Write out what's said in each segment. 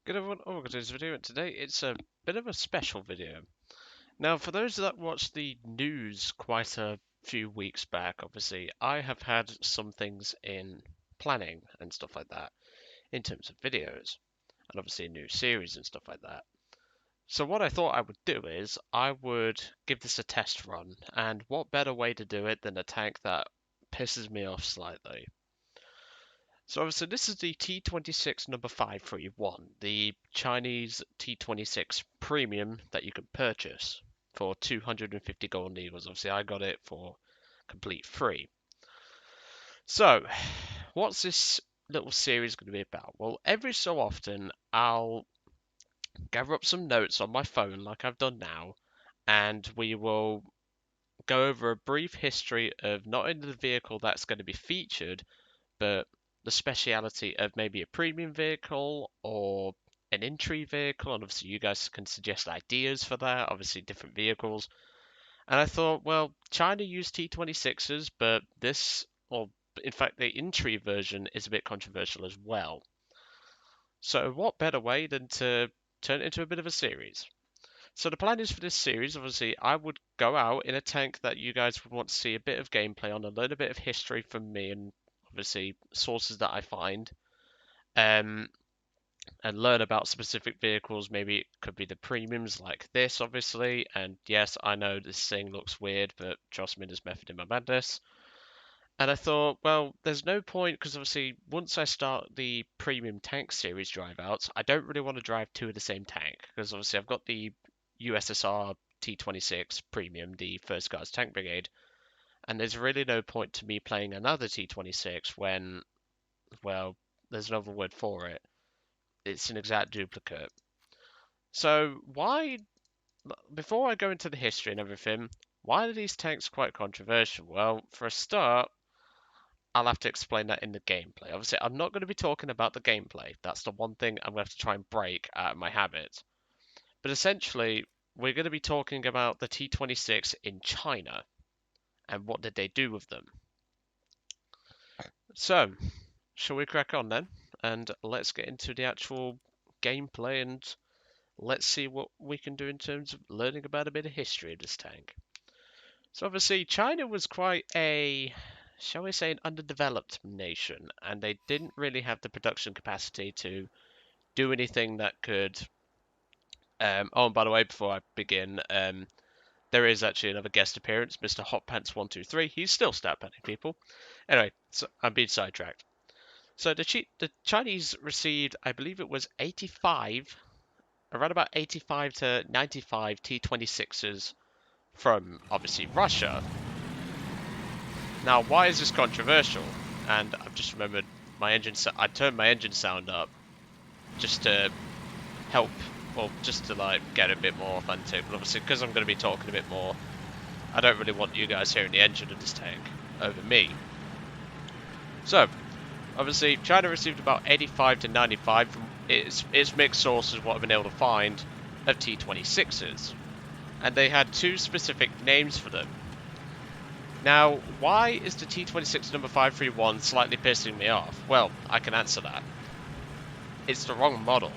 Good everyone, welcome to this video, and today it's a bit of a special video. Now, for those that watched the news quite a few weeks back, obviously, I have had some things in planning and stuff like that in terms of videos, and obviously a new series and stuff like that. So what I thought I would do is, I would give this a test run, and what better way to do it than a tank that pisses me off slightly. So obviously this is the T-26 number 531, the Chinese T-26 premium that you can purchase for 250 golden eagles. Obviously I got it for complete free. So what's this little series going to be about? Well, every so often I'll gather up some notes on my phone like I've done now, and we will go over a brief history of not only the vehicle that's going to be featured, but the speciality of maybe a premium vehicle or an entry vehicle, and obviously you guys can suggest ideas for that, obviously different vehicles. And I thought, well, China used T26s, but this, or in fact, the entry version is a bit controversial as well. So what better way than to turn it into a bit of a series? So the plan is for this series, obviously, I would go out in a tank that you guys would want to see a bit of gameplay on, a little bit of history from me, and obviously sources that I find, um, and learn about specific vehicles. Maybe it could be the premiums like this, obviously. And yes, I know this thing looks weird, but trust me, there's method in my madness. And I thought, well, there's no point because obviously once I start the premium tank series drive outs, I don't really want to drive two of the same tank because obviously I've got the USSR T-26 premium, the First Guards Tank Brigade, and there's really no point to me playing another T-26 when, well, there's another word for it. It's an exact duplicate. So why, before I go into the history and everything, why are these tanks quite controversial? Well, for a start, I'll have to explain that in the gameplay. Obviously, I'm not going to be talking about the gameplay. That's the one thing I'm going to have to try and break out of my habit. But essentially, we're going to be talking about the T-26 in China and what did they do with them. So, shall we crack on then? And let's get into the actual gameplay and let's see what we can do in terms of learning about a bit of history of this tank. So obviously China was quite a, shall we say, an underdeveloped nation, and they didn't really have the production capacity to do anything that could. Oh, and by the way, before I begin, there is actually another guest appearance, Mr. Hot Pants 123. He's still stat panning people. Anyway, so I'm being sidetracked. So the Chinese received, I believe it was 85, around about 85 to 95 T-26s from obviously Russia. Now, why is this controversial? And I've just remembered my engine. I turned my engine sound up just to help, well, just to like get a bit more authentic. But obviously, because I'm going to be talking a bit more, I don't really want you guys hearing the engine of this tank over me. So, obviously, China received about 85 to 95 from its mixed sources, what I've been able to find, of T-26s. And they had two specific names for them. Now, why is the T-26 number 531 slightly pissing me off? Well, I can answer that. It's the wrong model.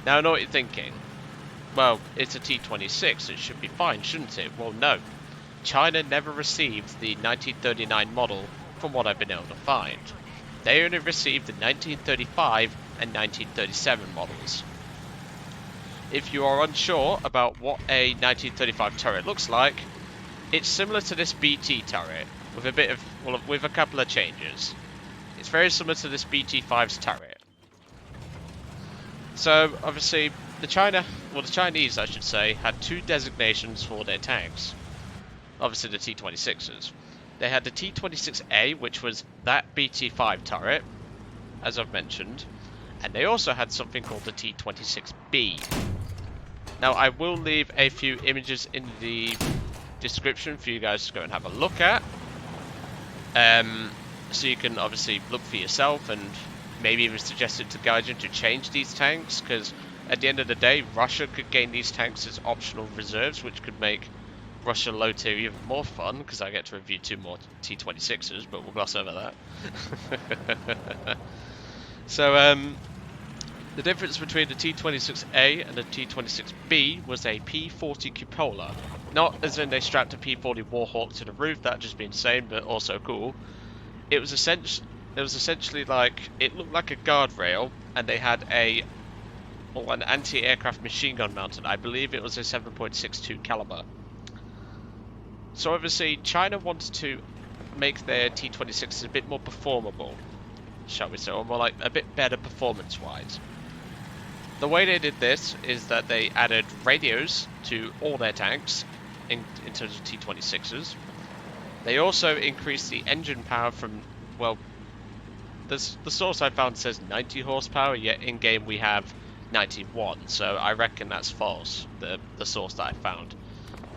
Now, I know what you're thinking. Well, it's a T-26, it should be fine, shouldn't it? Well, no. China never received the 1939 model from what I've been able to find. They only received the 1935 and 1937 models. If you are unsure about what a 1935 turret looks like, it's similar to this BT turret, with a bit of, well, with a couple of changes. It's very similar to this BT5's turret. So, obviously, the Chinese, I should say, had two designations for their tanks. Obviously, the T-26s. They had the T-26A, which was that BT5 turret, as I've mentioned, and they also had something called the T-26B. Now, I will leave a few images in the description for you guys to go and have a look at, so you can obviously look for yourself and maybe even suggest it to Gaijin to change these tanks, because at the end of the day, Russia could gain these tanks as optional reserves, which could make Russia low tier even more fun, because I get to review two more T-26s, but we'll gloss over that. So, The difference between the T-26A and the T-26B was a P-40 cupola. Not as in they strapped a P-40 Warhawk to the roof, that'd just be insane, but also cool. It was essentially like, it looked like a guardrail, and they had an anti-aircraft machine gun mounted. I believe it was a 7.62 caliber. So obviously, China wanted to make their T-26s a bit more performable, shall we say, or more like a bit better performance-wise. The way they did this is that they added radios to all their tanks in terms of T-26s. They also increased the engine power from, well, the source I found says 90 horsepower, yet in-game we have 91, so I reckon that's false, the source that I found.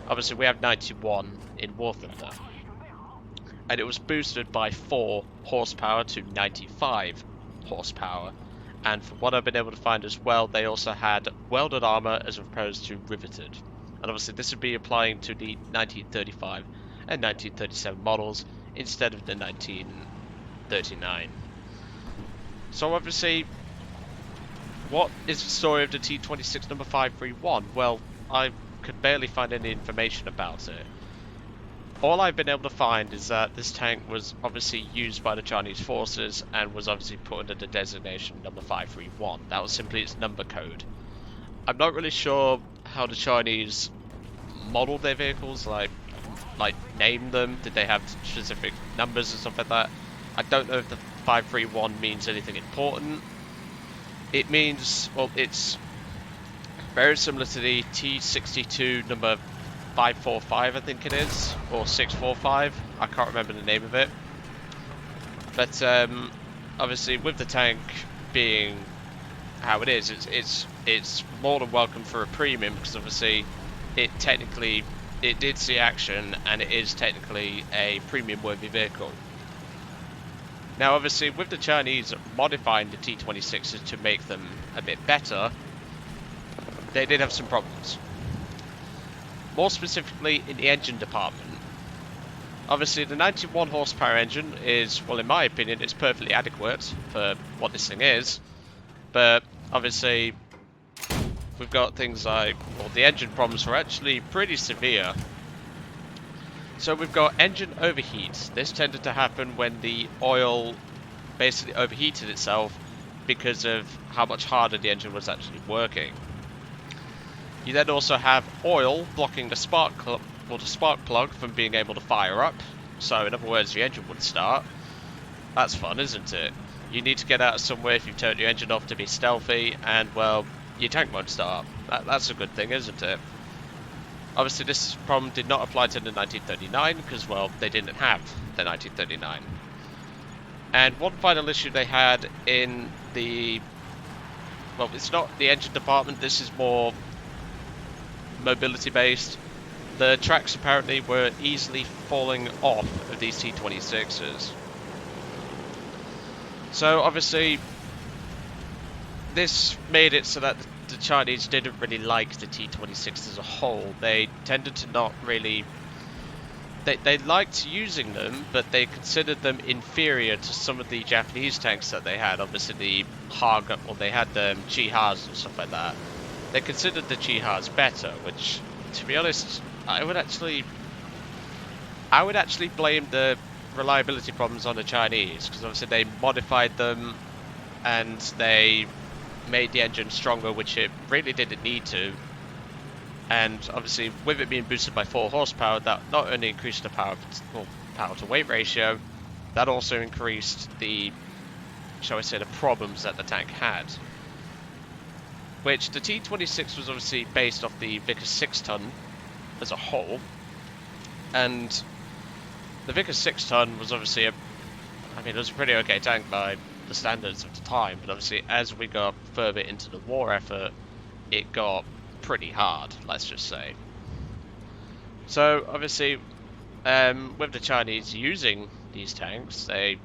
Obviously we have 91 in War Thunder. And it was boosted by 4 horsepower to 95 horsepower. And from what I've been able to find as well, they also had welded armor as opposed to riveted. And obviously this would be applying to the 1935 and 1937 models instead of the 1939. So obviously, what is the story of the T-26 number 531? Well, I could barely find any information about it. All I've been able to find is that this tank was obviously used by the Chinese forces and was obviously put under the designation number 531. That was simply its number code. I'm not really sure how the Chinese modeled their vehicles, like named them. Did they have specific numbers and stuff like that? I don't know if the 531 means anything important. It means, well, it's very similar to the T-62 number 545, I think it is, or 645. I can't remember the name of it. But obviously, with the tank being how it is, it's more than welcome for a premium, because obviously it did see action and it is technically a premium worthy vehicle. Now obviously with the Chinese modifying the T-26s to make them a bit better, they did have some problems. More specifically in the engine department. Obviously the 91 horsepower engine is, well in my opinion, it's perfectly adequate for what this thing is. But obviously we've got things like, well, the engine problems were actually pretty severe. So we've got engine overheat. This tended to happen when the oil basically overheated itself because of how much harder the engine was actually working. You then also have oil blocking the spark plug from being able to fire up. So in other words, the engine wouldn't start. That's fun, isn't it? You need to get out of somewhere if you've turned your engine off to be stealthy, and well, your tank won't start. That's a good thing, isn't it? Obviously this problem did not apply to the 1939 because, well, they didn't have the 1939. And one final issue they had in the, well, it's not the engine department, this is more mobility based. The tracks apparently were easily falling off of these T-26s. So obviously this made it so that the Chinese didn't really like the T-26 as a whole. They tended to not really... They liked using them, but they considered them inferior to some of the Japanese tanks that they had. Obviously the Haga, well, they had the Chihas and stuff like that. They considered the Chihas better, which, to be honest, I would actually blame the reliability problems on the Chinese, because obviously they modified them and they made the engine stronger, which it really didn't need to. And obviously with it being boosted by 4 horsepower, that not only increased the power to weight ratio, that also increased the, shall I say, the problems that the tank had. Which the T-26 was obviously based off the Vickers 6-ton as a whole, and the Vickers 6-ton was obviously it was a pretty okay tank by the standards of the time, but obviously as we got further into the war effort, it got pretty hard, let's just say. So obviously with the Chinese using these tanks, they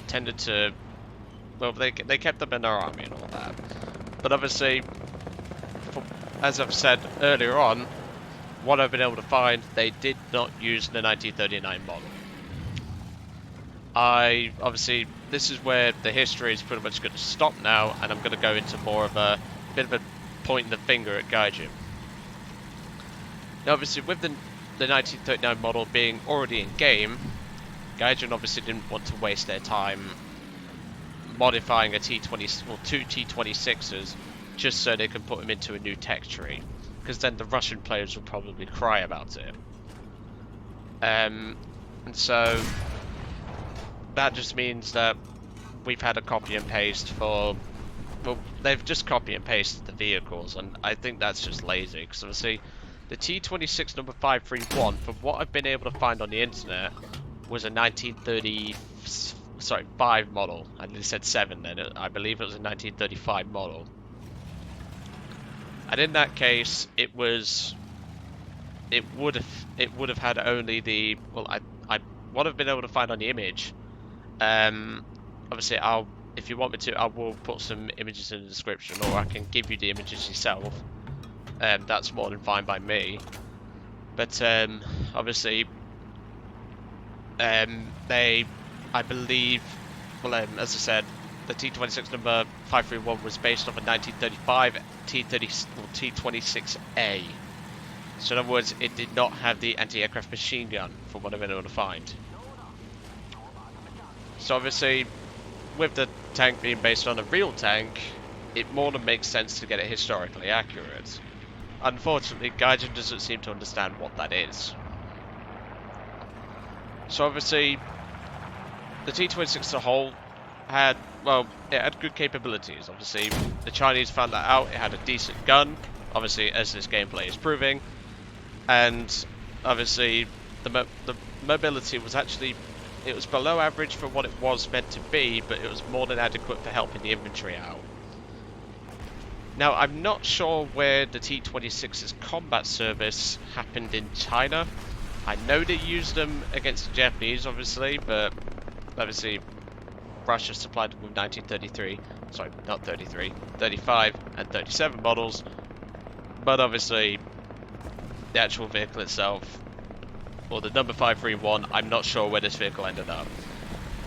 tended to, well, they kept them in their army and all that, but obviously as I've said earlier on, what I've been able to find, they did not use the 1939 model. obviously, this is where the history is pretty much going to stop now, and I'm going to go into more of a bit of a pointing the finger at Gaijin. Now, obviously, with the 1939 model being already in game, Gaijin obviously didn't want to waste their time modifying a T-20 or two T-26s just so they can put them into a new tech tree, because then the Russian players will probably cry about it. And so that just means that we've had a copy and paste for, well, they've just copy and pasted the vehicles, and I think that's just lazy, because obviously the T-26 number 531, from what I've been able to find on the internet, was a 5 model. I nearly said 7 then. I believe it was a 1935 model. And in that case, it would have had only the, well, what I've been able to find on the image. Obviously, if you want me to, I will put some images in the description, or I can give you the images yourself. That's more than fine by me. But obviously, I believe, well, as I said, the T-26 number 531 was based off a 1935 T-26A. So in other words, it did not have the anti-aircraft machine gun, from what I've been able to find. So obviously, with the tank being based on a real tank, it more than makes sense to get it historically accurate. Unfortunately, Gaijin doesn't seem to understand what that is. So obviously, the T-26 as a whole had, well, it had good capabilities. Obviously, the Chinese found that out. It had a decent gun, obviously, as this gameplay is proving. And obviously, the mobility was actually, it was below average for what it was meant to be, but it was more than adequate for helping the infantry out. Now, I'm not sure where the T-26's combat service happened in China. I know they used them against the Japanese, obviously, but obviously Russia supplied them with 35 and 37 models, but obviously the actual vehicle itself, or the number 531, I'm not sure where this vehicle ended up.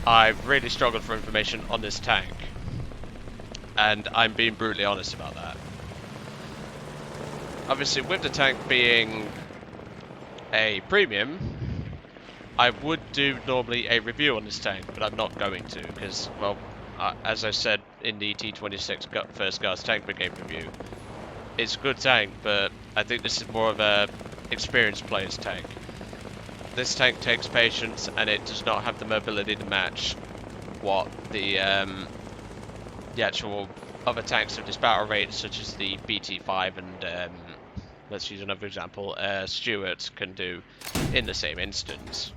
I've really struggled for information on this tank, and I'm being brutally honest about that. Obviously, with the tank being a premium, I would do normally a review on this tank, but I'm not going to, because, well, as I said in the T-26 First Guards Tank Brigade review, it's a good tank, but I think this is more of a experienced player's tank. This tank takes patience, and it does not have the mobility to match what the actual other tanks of this battle rate, such as the BT-5 and let's use another example, Stuart, can do in the same instance.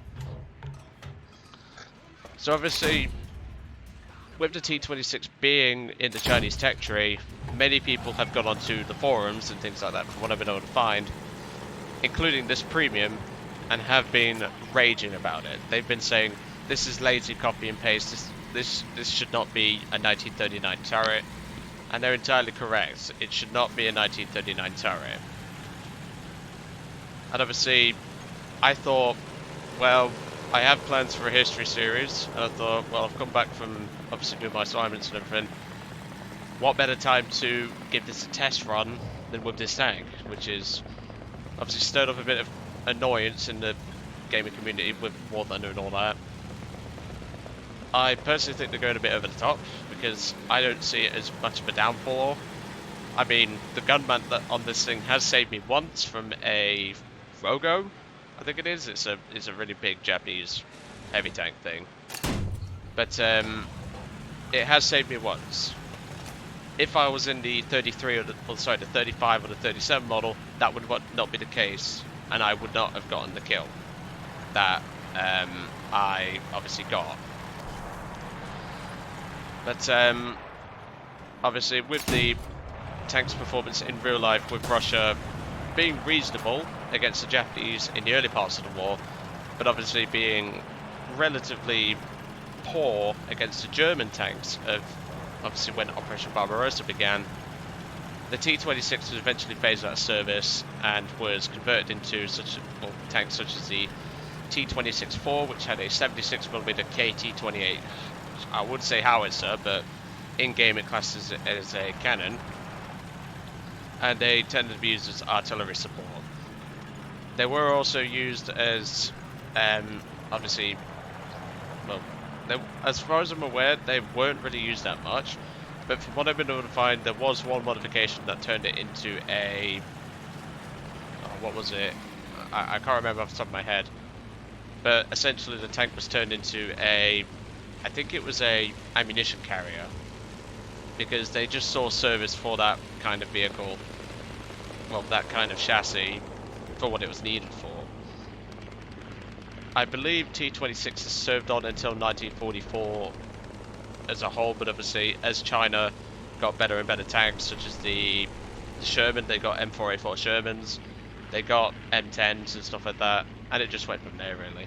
So obviously, with the T-26 being in the Chinese tech tree, many people have gone onto the forums and things like that, from what I've been able to find, including this premium, and have been raging about it. They've been saying, this is lazy copy and paste, this should not be a 1939 turret, and they're entirely correct. It should not be a 1939 turret. And obviously, I thought, well, I have plans for a history series, and I thought, well, I've come back from obviously doing my assignments and everything. What better time to give this a test run than with this tank, which is obviously stirred up a bit of annoyance in the gaming community with War Thunder and all that. I personally think they're going a bit over the top, because I don't see it as much of a downfall. I mean, the gunman on this thing has saved me once from a Rogo, I think it is. It's a really big Japanese heavy tank thing, but it has saved me once. If I was in the 33 or the 35 or the 37 model, that would not be the case, and I would not have gotten the kill that I obviously got. But obviously, with the tank's performance in real life, with Russia being reasonable against the Japanese in the early parts of the war, but obviously being relatively poor against the German tanks of obviously when Operation Barbarossa began, the T-26 was eventually phased out of service and was converted into tanks such as the T-26-4, which had a 76mm KT-28, I would say howitzer, but in-game it classes it as a cannon, and they tended to be used as artillery support. They were also used as, obviously, well, as far as I'm aware, they weren't really used that much, but from what I've been able to find, there was one modification that turned it into a, what was it? I can't remember off the top of my head, but essentially the tank was turned into a, I think it was a ammunition carrier, because they just saw service for that kind of vehicle, well, that kind of chassis, for what it was needed for. I believe T-26 has served on until 1944 as a whole, but obviously as China got better and better tanks, such as the Sherman, they got M4A4 Shermans, they got M10s and stuff like that, and it just went from there really.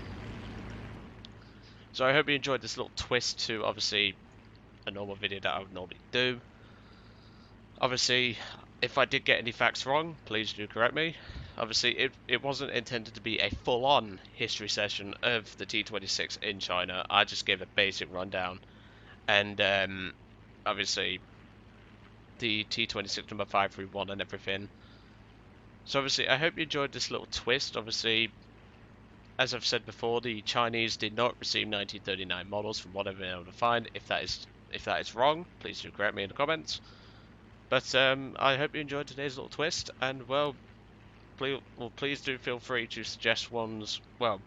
So I hope you enjoyed this little twist to obviously a normal video that I would normally do. Obviously, if I did get any facts wrong, please do correct me. Obviously, it wasn't intended to be a full-on history session of the T-26 in China. I just gave a basic rundown. And, obviously, the T-26 number 531 and everything. So, obviously, I hope you enjoyed this little twist. Obviously, as I've said before, the Chinese did not receive 1939 models from what I've been able to find. If that is wrong, please do correct me in the comments. But I hope you enjoyed today's little twist, and well, please do feel free to suggest ones, well,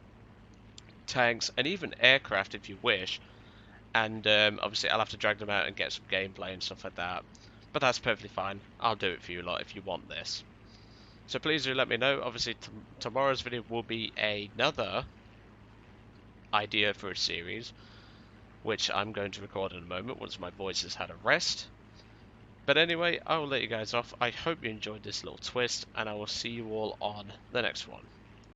tanks and even aircraft if you wish. And obviously I'll have to drag them out and get some gameplay and stuff like that. But that's perfectly fine. I'll do it for you lot if you want this. So please do let me know. Obviously tomorrow's video will be another idea for a series, which I'm going to record in a moment once my voice has had a rest. But anyway, I will let you guys off. I hope you enjoyed this little twist, and I will see you all on the next one.